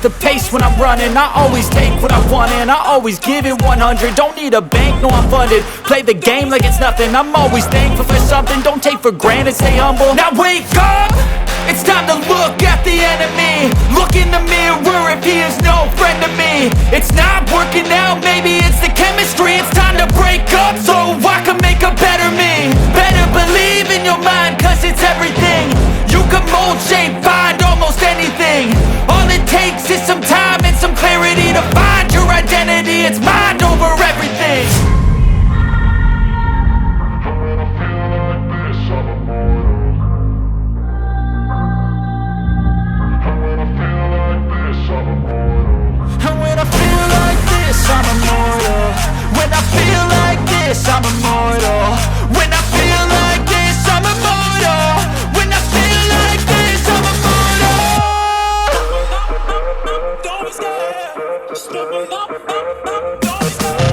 the pace when I'm running. I always take what I want and I always give it 100. Don't need a bank, no I'm funded. Play the game like it's nothing. I'm always thankful for something. Don't take for granted, stay humble. Now wake up, it's time to look at the enemy. Look in the mirror if he is no friend to me. It's not working out, maybe it's the chemistry. It's time to break up so I can make a better me. Better believe in your mind, cause it's everything. You can mold, shape, find almost anything. All it takes is some time and some clarity to find your identity. It's mind over everything. And when I feel like this, I'm immortal. When I feel like this, I'm immortal. When I feel like this, I'm immortal. When I feel like this, I'm immortal. Don't be scared. Just level up. Don't be scared.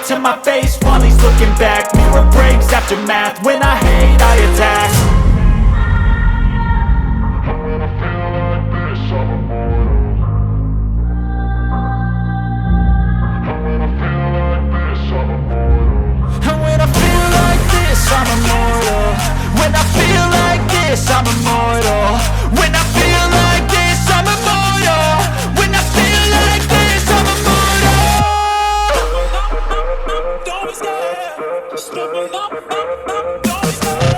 To my face while he's looking back. Mirror breaks after math. When I hate, I attack. And when I feel like this, I'm immortal. And when I feel like this, I'm immortal. And when I feel like this, I'm immortal. When I feel like this, I'm immortal. When I feel like this, I'm immortal. When I feel like this, I'm immortal. Don't be scared, just level up, don't be scared.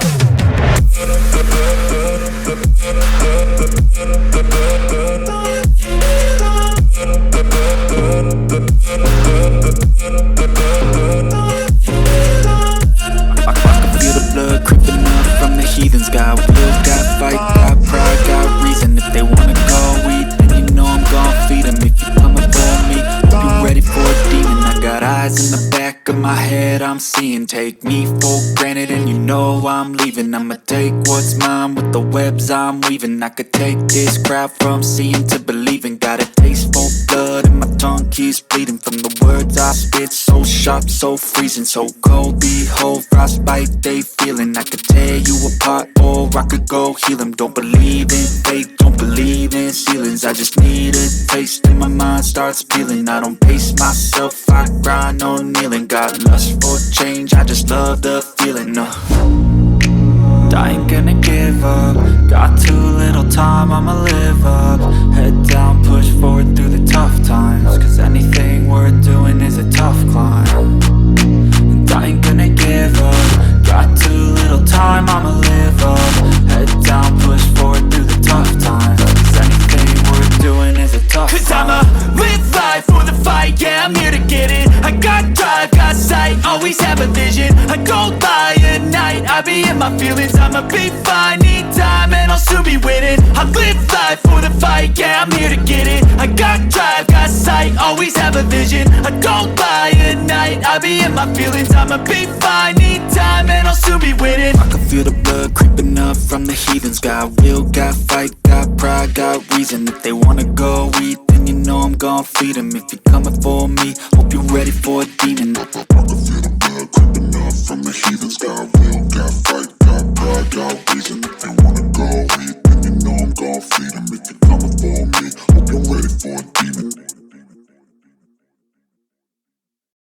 I can feel the blood creeping up from the heathens. Got will, got fight, got pride, got reason. If they wanna go eat, then you know I'm gon' feed them. If you coming for me, hope you ready for a demon. I got eyes in the back of my head, I'm seeing. Take me for granted and you know I'm leaving. I'ma take what's mine with the webs I'm weaving. I could take this crowd from seeing to believing. Got a taste for blood and my tongue keeps bleeding. From the words I spit, so sharp, so freezing. So cold, behold, frostbite they feeling. I could tear you apart or I could go heal them. Don't believe in fate, don't believe in ceilings. I just need a taste and my mind starts peeling. I don't pace myself, I grind on kneeling. Got lust for change, I just love the feeling. I ain't gonna give up. Got too little time, I'ma live up. Head down, push forward through the tough times. Cause anything worth doing is a tough climb. And I ain't gonna give up. Got too little time, I'ma live up. Head down, push forward through the tough times. Cause anything worth doing is a tough climb. Cause I'ma live life for the fight, yeah, I'm here to get it. I got drive, got sight, always have a vision. I go by at night, I be in my feelings. I'ma be fine, need time and I'll soon be winning. I live life for the fight, yeah, I'm here to get it. I got drive, got sight, always have a vision. I go by at night, I be in my feelings. I'ma be fine, need time and I'll soon be winning. I can feel the blood creeping up from the heathens. Got will, got fight, got pride, got reason. If they wanna go eat, then you know I'm gon' feed them. If you're coming for me, hope you're ready for a demon. I can feel the blood creeping up from the heathens.